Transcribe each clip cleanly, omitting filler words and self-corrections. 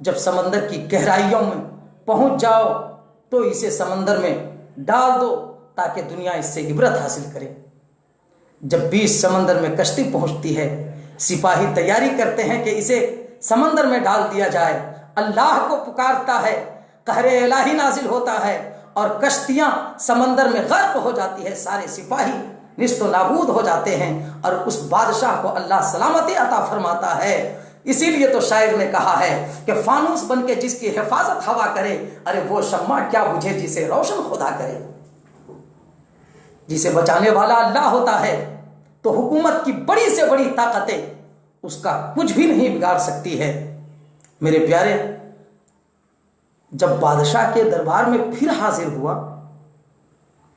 جب سمندر کی گہرائیوں میں پہنچ جاؤ تو اسے سمندر میں ڈال دو تاکہ دنیا اس سے عبرت حاصل کرے۔ جب بیچ سمندر میں کشتی پہنچتی ہے، سپاہی تیاری کرتے ہیں کہ اسے سمندر میں ڈال دیا جائے، اللہ کو پکارتا ہے، قہر الہی نازل ہوتا ہے اور کشتیاں سمندر میں غرق ہو جاتی ہے، سارے سپاہی نیست و نابود ہو جاتے ہیں اور اس بادشاہ کو اللہ سلامتی عطا فرماتا ہے۔ اسی لیے تو شاعر نے کہا ہے کہ فانوس بن کے جس کی حفاظت ہوا کرے، ارے وہ شمع کیا بجھے جسے روشن خدا کرے۔ جسے بچانے والا اللہ ہوتا ہے تو حکومت کی بڑی سے بڑی طاقتیں اس کا کچھ بھی نہیں بگاڑ سکتی ہے۔ میرے پیارے، جب بادشاہ کے دربار میں پھر حاضر ہوا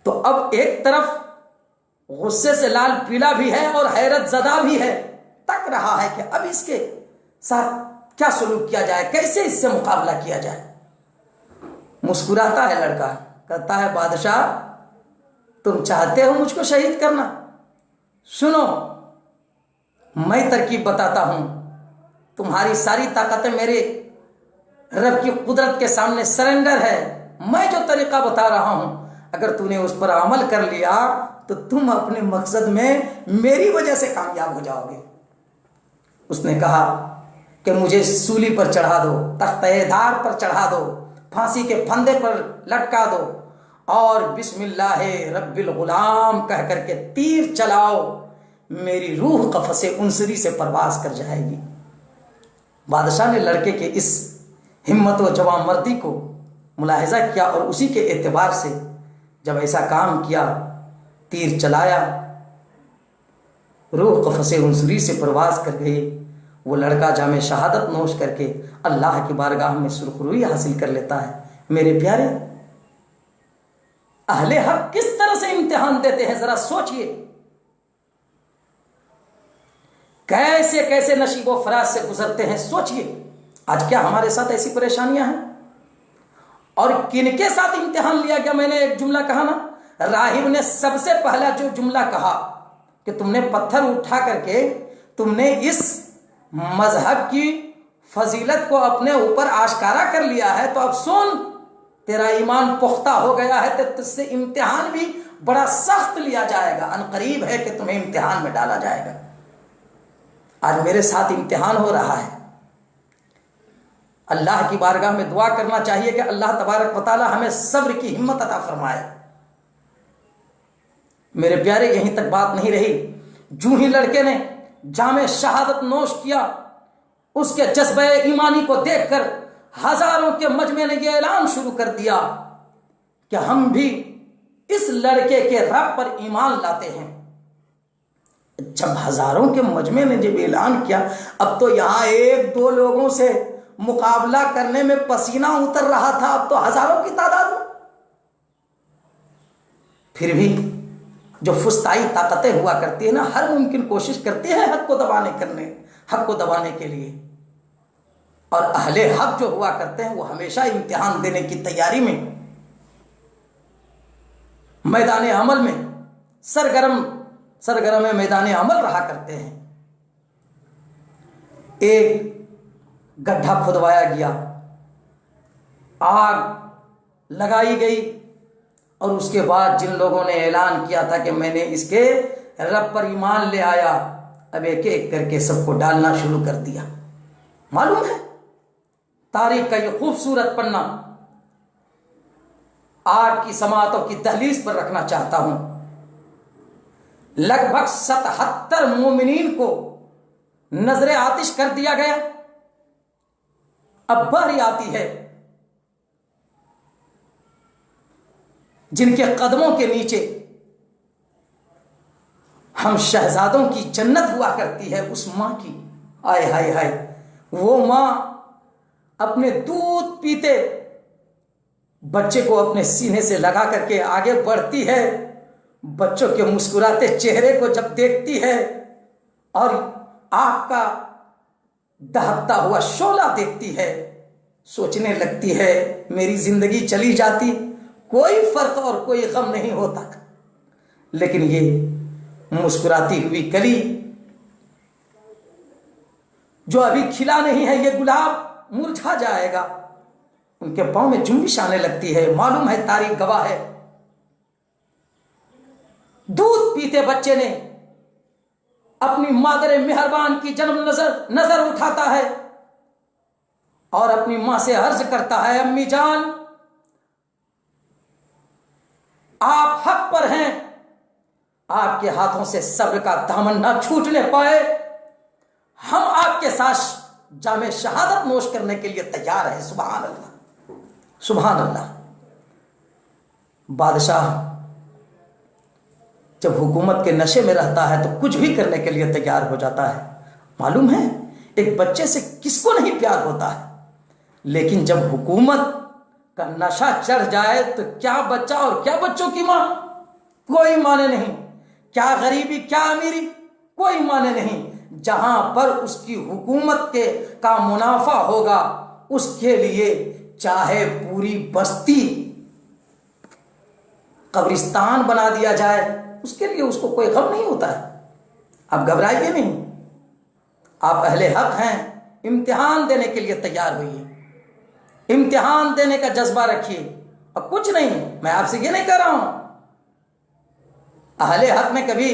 تو اب ایک طرف غصے سے لال پیلا بھی ہے اور حیرت زدہ بھی ہے، تک رہا ہے کہ اب اس کے ساتھ کیا سلوک کیا جائے، کیسے اس سے مقابلہ کیا جائے۔ مسکراتا ہے لڑکا، کہتا ہے بادشاہ تم چاہتے ہو مجھ کو شہید کرنا؟ سنو میں ترکیب بتاتا ہوں، تمہاری ساری طاقتیں میرے رب کی قدرت کے سامنے سرنڈر ہے۔ میں جو طریقہ بتا رہا ہوں اگر تم نے اس پر عمل کر لیا تو تم اپنے مقصد میں میری وجہ سے کامیاب ہو جاؤ گے۔ اس نے کہا کہ مجھے سولی پر چڑھا دو، تختہ دار پر چڑھا دو، پھانسی کے پھندے پر لٹکا دو اور بسم اللہ رب الغلام کہہ کر کے تیر چلاؤ، میری روح قفس انصری سے پرواز کر جائے گی۔ بادشاہ نے لڑکے کے اس ہمت و جواں مردی کو ملاحظہ کیا اور اسی کے اعتبار سے جب ایسا کام کیا، تیر چلایا، روح قفس انصری سے پرواز کر گئی، وہ لڑکا جام شہادت نوش کر کے اللہ کی بارگاہ میں سرخروئی حاصل کر لیتا ہے۔ میرے پیارے، اہل حق کس طرح سے امتحان دیتے ہیں ذرا سوچئے، کیسے کیسے نشیب و فراز سے گزرتے ہیں، سوچئے۔ آج کیا ہمارے ساتھ ایسی پریشانیاں ہیں؟ اور کن کے ساتھ امتحان لیا گیا؟ میں نے ایک جملہ کہا نا، راہب نے سب سے پہلا جو جملہ کہا کہ تم نے پتھر اٹھا کر کے تم نے اس مذہب کی فضیلت کو اپنے اوپر آشکارا کر لیا ہے تو اب سن تیرا ایمان پختہ ہو گیا ہے تو تجھ سے امتحان بھی بڑا سخت لیا جائے گا، ان قریب ہے کہ تمہیں امتحان میں ڈالا جائے گا۔ آج میرے ساتھ امتحان ہو رہا ہے، اللہ کی بارگاہ میں دعا کرنا چاہیے کہ اللہ تبارک و تعالی ہمیں صبر کی ہمت عطا فرمائے۔ میرے پیارے، یہیں تک بات نہیں رہی، جو ہی لڑکے نے جام شہادت نوش کیا، اس کے جذبہ ایمانی کو دیکھ کر ہزاروں کے مجمع نے یہ اعلان شروع کر دیا کہ ہم بھی اس لڑکے کے رب پر ایمان لاتے ہیں۔ جب ہزاروں کے مجمع نے جب اعلان کیا، اب تو یہاں ایک دو لوگوں سے مقابلہ کرنے میں پسینہ اتر رہا تھا، اب تو ہزاروں کی تعداد میں۔ پھر بھی جو فسطائی طاقتیں ہوا کرتی ہیں نا، ہر ممکن کوشش کرتی ہے حق کو دبانے کے لیے، اور اہل حق جو ہوا کرتے ہیں وہ ہمیشہ امتحان دینے کی تیاری میں میدان عمل میں سرگرم میدان عمل رہا کرتے ہیں۔ ایک گڈھا کھدوایا گیا، آگ لگائی گئی، اور اس کے بعد جن لوگوں نے اعلان کیا تھا کہ میں نے اس کے رب پر ایمان لے آیا، اب ایک ایک کر کے سب کو ڈالنا شروع کر دیا۔ معلوم ہے تاریخ کا یہ خوبصورت پنہ آگ کی سماعتوں کی دہلیز پر رکھنا چاہتا ہوں۔ لگ بھگ 77 مومنین کو نظر آتش کر دیا گیا۔ اب باری آتی ہے جن کے قدموں کے نیچے ہم شہزادوں کی جنت ہوا کرتی ہے، اس ماں کی، آئے ہائے ہائے، وہ ماں اپنے دودھ پیتے بچے کو اپنے سینے سے لگا کر کے آگے بڑھتی ہے، بچوں کے مسکراتے چہرے کو جب دیکھتی ہے اور آگ کا دہکتا ہوا شعلہ دیکھتی ہے، سوچنے لگتی ہے میری زندگی چلی جاتی کوئی فرق اور کوئی غم نہیں ہوتا، لیکن یہ مسکراتی ہوئی کلی جو ابھی کھلا نہیں ہے، یہ گلاب مرجھا جائے گا، ان کے پاؤں میں جنبش آنے لگتی ہے۔ معلوم ہے، تاریخ گواہ ہے، دودھ پیتے بچے نے اپنی مادر مہربان کی جنم نظر اٹھاتا ہے اور اپنی ماں سے عرض کرتا ہے، امی جان آپ حق پر ہیں، آپ کے ہاتھوں سے صبر کا دامن نہ چھوٹنے پائے، ہم آپ کے ساتھ جام شہادت نوش کرنے کے لیے تیار ہیں۔ سبحان اللہ، سبحان اللہ۔ بادشاہ جب حکومت کے نشے میں رہتا ہے تو کچھ بھی کرنے کے لیے تیار ہو جاتا ہے۔ معلوم ہے ایک بچے سے کس کو نہیں پیار ہوتا ہے، لیکن جب حکومت کا نشہ چڑھ جائے تو کیا بچہ اور کیا بچوں کی ماں، کوئی معنی نہیں، کیا غریبی کیا امیری، کوئی معنی نہیں۔ جہاں پر اس کی حکومت کا منافع ہوگا، اس کے لیے چاہے پوری بستی قبرستان بنا دیا جائے، اس کے لیے اس کو کوئی غم نہیں ہوتا ہے۔ آپ گھبرائیے نہیں، آپ اہل حق ہیں، امتحان دینے کے لیے تیار ہوئیے، امتحان دینے کا جذبہ رکھیے، اور کچھ نہیں۔ میں آپ سے یہ نہیں کہہ رہا ہوں، اہل حق میں کبھی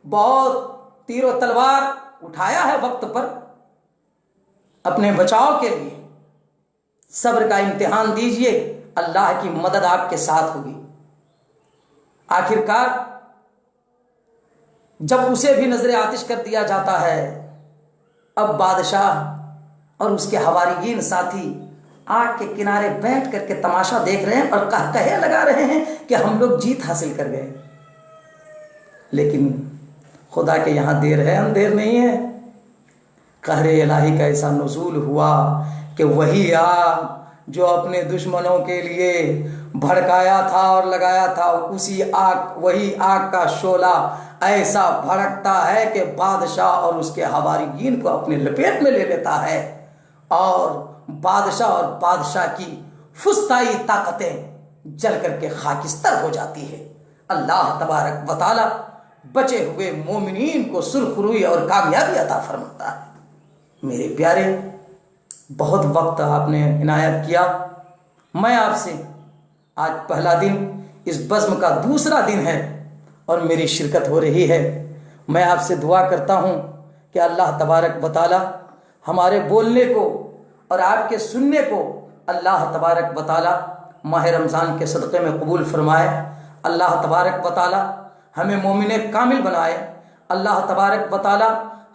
بہت تیر و تلوار اٹھایا ہے وقت پر اپنے بچاؤ کے لیے۔ صبر کا امتحان دیجئے، اللہ کی مدد آپ کے ساتھ ہوگی۔ آخرکار جب اسے بھی نظر آتش کر دیا جاتا ہے، اب بادشاہ اور اس کے حواریین ساتھی آگ کے کنارے بیٹھ کر کے تماشا دیکھ رہے ہیں اور کہے لگا رہے ہیں کہ ہم لوگ جیت حاصل کر گئے، لیکن خدا کے یہاں دیر ہے اندھیر نہیں ہے۔ قہر الہی کا ایسا نزول ہوا کہ وہی آگ جو اپنے دشمنوں کے لیے بھڑکایا تھا اور لگایا تھا، وہی آگ کا شعلہ ایسا بھڑکتا ہے کہ بادشاہ اور اس کے حواریین کو اپنے لپیٹ میں لے لیتا ہے، اور بادشاہ کی فسطائی طاقتیں جل کر کے خاکستر ہو جاتی ہے۔ اللہ تبارک و تعالی بچے ہوئے مومنین کو سرخ روئی اور کامیابی عطا فرماتا ہے۔ میرے پیارے، بہت وقت آپ نے عنایت کیا، میں آپ سے آج پہلا دن اس بزم کا دوسرا دن ہے اور میری شرکت ہو رہی ہے۔ میں آپ سے دعا کرتا ہوں کہ اللہ تبارک و تعالی ہمارے بولنے کو اور آپ کے سننے کو اللہ تبارک و تعالی ماہ رمضان کے صدقے میں قبول فرمائے۔ اللہ تبارک و تعالی ہمیں مومن کامل بنائے۔ اللہ تبارک و تعالی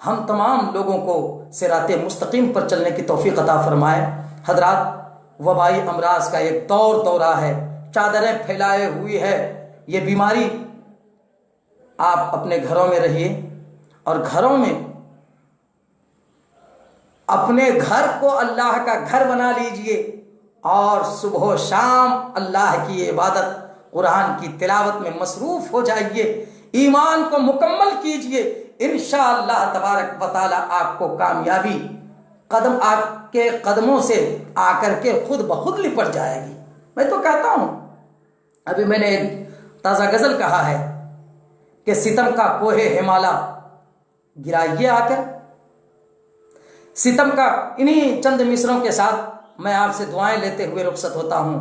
ہم تمام لوگوں کو صراط مستقیم پر چلنے کی توفیق عطا فرمائے۔ حضرات، وبائی امراض کا ایک دورہ ہے، چادریں پھیلائے ہوئی ہے یہ بیماری۔ آپ اپنے گھروں میں رہیے اور گھروں میں اپنے گھر کو اللہ کا گھر بنا لیجئے، اور صبح و شام اللہ کی عبادت، قرآن کی تلاوت میں مصروف ہو جائیے، ایمان کو مکمل کیجئے۔ انشاءاللہ تبارک و تعالی آپ کو کامیابی آپ کے قدموں سے آ کر کے خود بخود لپٹ جائے گی۔ میں تو کہتا ہوں، ابھی میں نے ایک تازہ غزل کہا ہے کہ ستم کا کوہ ہمالا گرائیے آ کر۔ ستم کا انہی چند مصروں کے ساتھ میں آپ سے دعائیں لیتے ہوئے رخصت ہوتا ہوں۔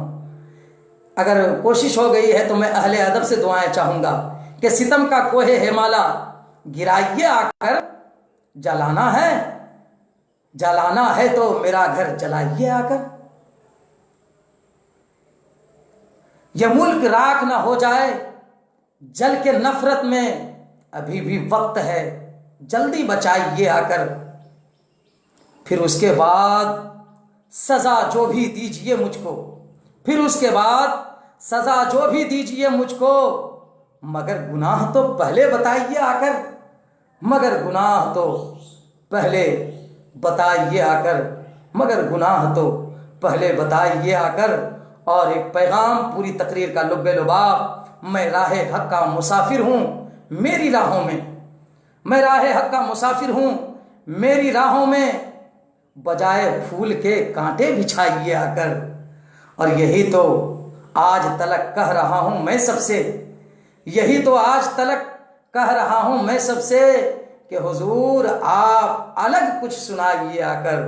اگر کوشش ہو گئی ہے تو میں اہل ادب سے دعائیں چاہوں گا کہ ستم کا کوہ ہمالا گرائیے آ کر، جلانا ہے تو میرا گھر جلائیے آ کر۔ یہ ملک راکھ نہ ہو جائے جل کے نفرت میں، ابھی بھی وقت ہے، جلدی بچائیے آ کر۔ پھر اس کے بعد سزا جو بھی دیجئے مجھ کو، پھر اس کے بعد سزا جو بھی دیجئے مجھ کو، مگر گناہ تو پہلے بتائیے آ کر، مگر گناہ تو پہلے بتائیے آ کر، مگر گناہ تو پہلے بتائیے آ کر۔ اور ایک پیغام پوری تقریر کا لب لباب، میں راہ حق کا مسافر ہوں، میری راہوں میں، میں راہ حق کا مسافر ہوں، میری راہوں میں بجائے پھول کے کانٹے بچھائیے آ کر۔ اور یہی تو آج تلک کہہ رہا ہوں میں سب سے، یہی تو آج تلک کہہ رہا ہوں میں سب سے کہ حضور آپ الگ کچھ سنائیے آ کر،